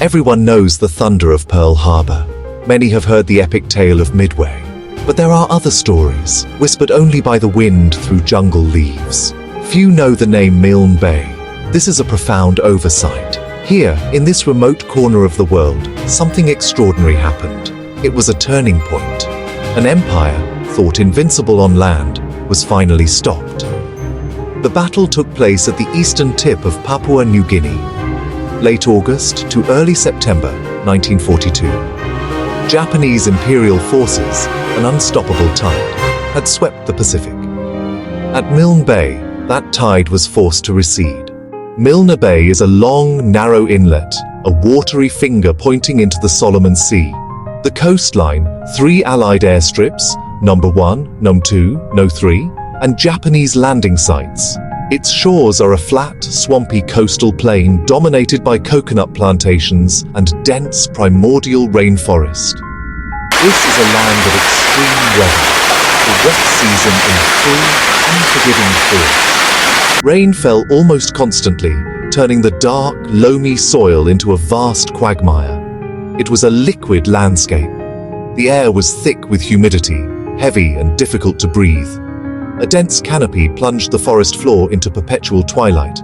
Everyone knows the thunder of Pearl Harbor. Many have heard the epic tale of Midway. But there are other stories, whispered only by the wind through jungle leaves. Few know the name Milne Bay. This is a profound oversight. Here, in this remote corner of the world, something extraordinary happened. It was a turning point. An empire, thought invincible on land, was finally stopped. The battle took place at the eastern tip of Papua New Guinea, late August to early September 1942. Japanese imperial forces, an unstoppable tide, had swept the Pacific. At Milne Bay, that tide was forced to recede. Milne Bay is a long, narrow inlet, a watery finger pointing into the Solomon Sea. The coastline, 3 Allied airstrips, number 1, number 2, no 3, and Japanese landing sites. Its shores are a flat, swampy coastal plain dominated by coconut plantations and dense primordial rainforest. This is a land of extreme weather, the wet season in full, unforgiving force. Rain fell almost constantly, turning the dark, loamy soil into a vast quagmire. It was a liquid landscape. The air was thick with humidity, heavy and difficult to breathe. A dense canopy plunged the forest floor into perpetual twilight.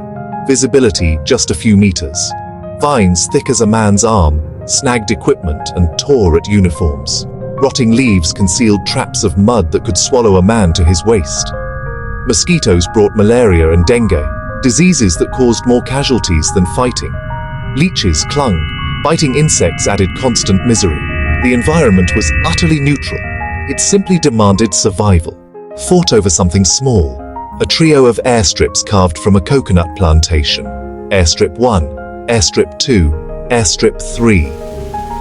Visibility just a few meters. Vines thick as a man's arm snagged equipment and tore at uniforms. Rotting leaves concealed traps of mud that could swallow a man to his waist. Mosquitoes brought malaria and dengue, diseases that caused more casualties than fighting. Leeches clung, biting insects added constant misery. The environment was utterly neutral. It simply demanded survival. Fought over something small, a trio of airstrips carved from a coconut plantation. Airstrip 1, Airstrip 2, Airstrip 3.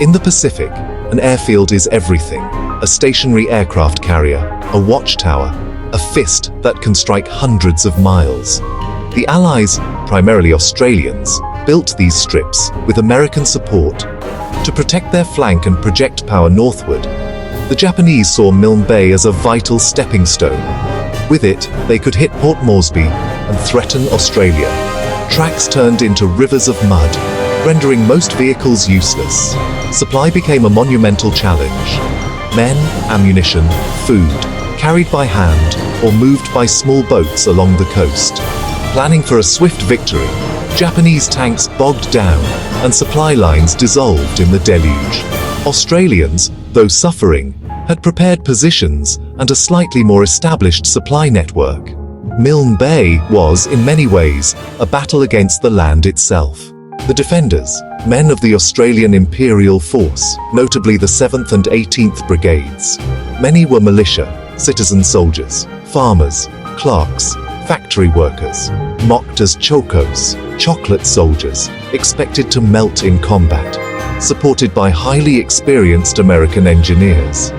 In the Pacific, an airfield is everything. A stationary aircraft carrier, a watchtower, a fist that can strike hundreds of miles. The Allies, primarily Australians, built these strips with American support to protect their flank and project power northward. The Japanese saw Milne Bay as a vital stepping stone. With it, they could hit Port Moresby and threaten Australia. Tracks turned into rivers of mud, rendering most vehicles useless. Supply became a monumental challenge. Men, ammunition, food, carried by hand or moved by small boats along the coast. Planning for a swift victory, Japanese tanks bogged down and supply lines dissolved in the deluge. Australians, though suffering, had prepared positions and a slightly more established supply network. Milne Bay was, in many ways, a battle against the land itself. The defenders, men of the Australian Imperial Force, notably the 7th and 18th Brigades. Many were militia, citizen soldiers, farmers, clerks, factory workers, mocked as chocos, chocolate soldiers, expected to melt in combat, supported by highly experienced American engineers.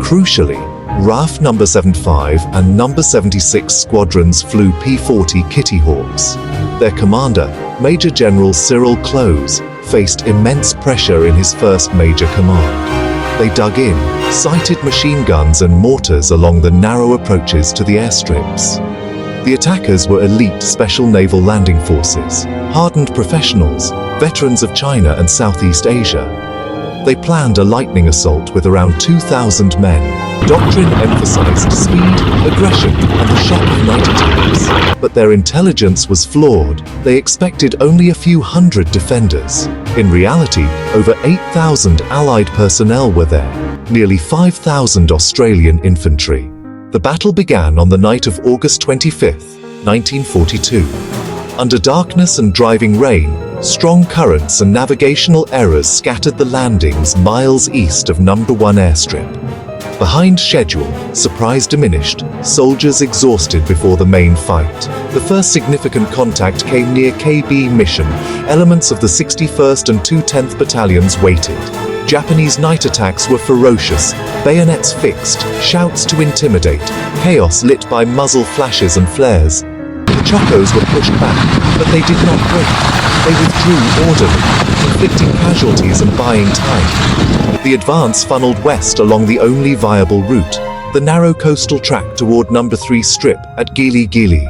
Crucially, RAF No. 75 and No. 76 squadrons flew P-40 Kitty Hawks. Their commander, Major General Cyril Close, faced immense pressure in his first major command. They dug in, sighted machine guns and mortars along the narrow approaches to the airstrips. The attackers were elite Special Naval Landing Forces, hardened professionals, veterans of China and Southeast Asia. They planned a lightning assault with around 2,000 men. Doctrine emphasized speed, aggression, and the shock of night attacks. But their intelligence was flawed. They expected only a few hundred defenders. In reality, over 8,000 Allied personnel were there, nearly 5,000 Australian infantry. The battle began on the night of August 25, 1942. Under darkness and driving rain, strong currents and navigational errors scattered the landings miles east of No. 1 airstrip. Behind schedule, supplies diminished, soldiers exhausted before the main fight. The first significant contact came near KB Mission. Elements of the 61st and 210th Battalions waited. Japanese night attacks were ferocious, bayonets fixed, shouts to intimidate, chaos lit by muzzle flashes and flares. The Chocos were pushed back, but they did not break. They withdrew orderly, inflicting casualties and buying time. The advance funneled west along the only viable route, the narrow coastal track toward No. 3 Strip at Gili Gili.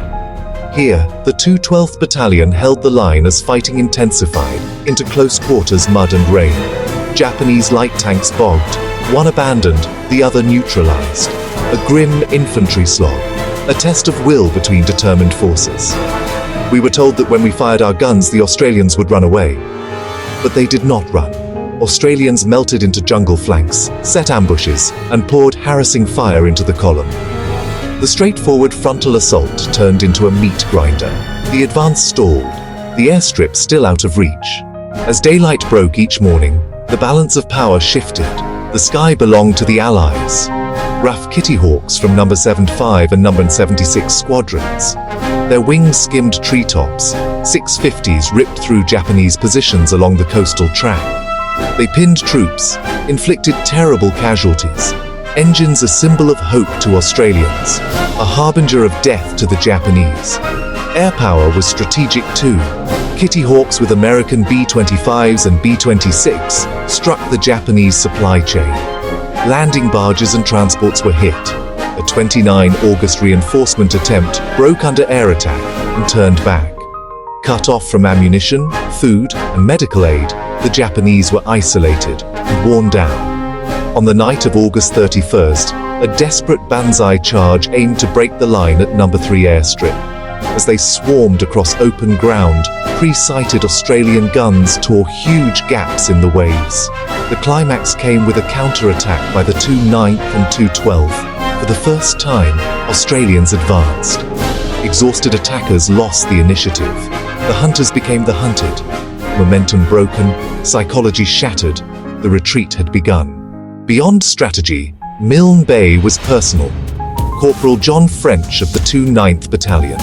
Here, the 212th Battalion held the line as fighting intensified into close quarters mud and rain. Japanese light tanks bogged, one abandoned, the other neutralized. A grim infantry slog, a test of will between determined forces. We were told that when we fired our guns, the Australians would run away. But they did not run. Australians melted into jungle flanks, set ambushes, and poured harassing fire into the column. The straightforward frontal assault turned into a meat grinder. The advance stalled, the airstrip still out of reach. As daylight broke each morning, the balance of power shifted. The sky belonged to the Allies. RAF Kitty Hawks from No. 75 and No. 76 squadrons. Their wings skimmed treetops. 650s ripped through Japanese positions along the coastal track. They pinned troops, inflicted terrible casualties. Engines a symbol of hope to Australians, a harbinger of death to the Japanese. Air power was strategic too. Kitty Hawks with American B-25s and B-26 struck the Japanese supply chain. Landing barges and transports were hit. A 29 August reinforcement attempt broke under air attack and turned back. Cut off from ammunition, food, and medical aid, the Japanese were isolated and worn down. On the night of August 31st, a desperate banzai charge aimed to break the line at No. 3 airstrip. As they swarmed across open ground, pre-sighted Australian guns tore huge gaps in the waves. The climax came with a counter-attack by the 2/9th and 2/12th. For the first time, Australians advanced. Exhausted attackers lost the initiative. The hunters became the hunted. Momentum broken, psychology shattered, the retreat had begun. Beyond strategy, Milne Bay was personal. Corporal John French of the 2/9th Battalion.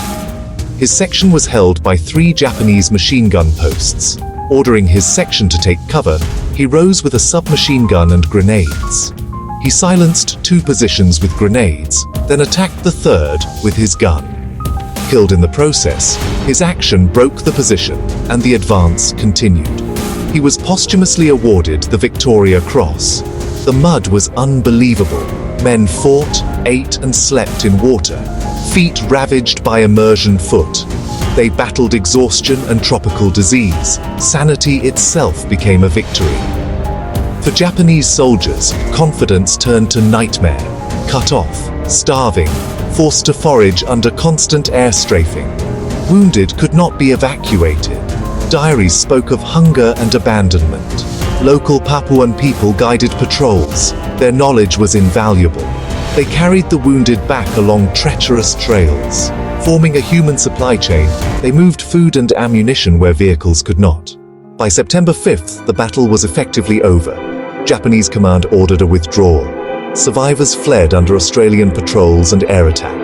His section was held by 3 Japanese machine gun posts. Ordering his section to take cover, he rose with a submachine gun and grenades. He silenced 2 positions with grenades, then attacked the 3rd with his gun. Killed in the process, his action broke the position, and the advance continued. He was posthumously awarded the Victoria Cross. The mud was unbelievable. Men fought, ate, and slept in water, feet ravaged by immersion foot. They battled exhaustion and tropical disease. Sanity itself became a victory. For Japanese soldiers, confidence turned to nightmare. Cut off, starving, forced to forage under constant air strafing. Wounded could not be evacuated. Diaries spoke of hunger and abandonment. Local Papuan people guided patrols. Their knowledge was invaluable. They carried the wounded back along treacherous trails. Forming a human supply chain, they moved food and ammunition where vehicles could not. By September 5th, the battle was effectively over. Japanese command ordered a withdrawal. Survivors fled under Australian patrols and air attack.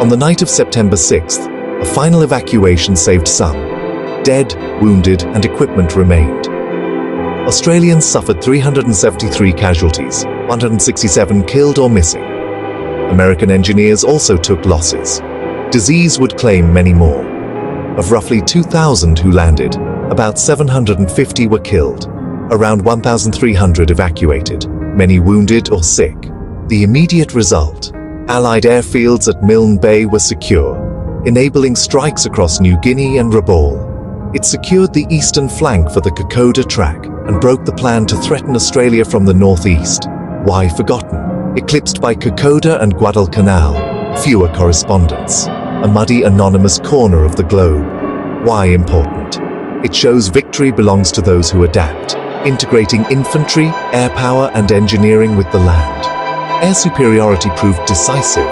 On the night of September 6th, a final evacuation saved some. Dead, wounded, and equipment remained. Australians suffered 373 casualties, 167 killed or missing. American engineers also took losses. Disease would claim many more. Of roughly 2,000 who landed, about 750 were killed, around 1,300 evacuated, many wounded or sick. The immediate result: Allied airfields at Milne Bay were secure, enabling strikes across New Guinea and Rabaul. It secured the eastern flank for the Kokoda track and broke the plan to threaten Australia from the northeast. Why forgotten? Eclipsed by Kokoda and Guadalcanal, fewer correspondents. A muddy, anonymous corner of the globe. Why important? It shows victory belongs to those who adapt, integrating infantry, air power, and engineering with the land. Air superiority proved decisive.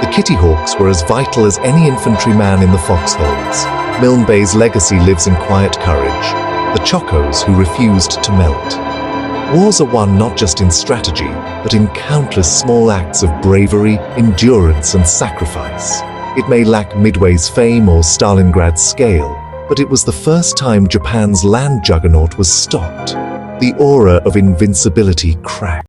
The Kitty Hawks were as vital as any infantryman in the foxholes. Milne Bay's legacy lives in quiet courage. The Chocos who refused to melt. Wars are won not just in strategy, but in countless small acts of bravery, endurance, and sacrifice. It may lack Midway's fame or Stalingrad's scale, but it was the first time Japan's land juggernaut was stopped. The aura of invincibility cracked.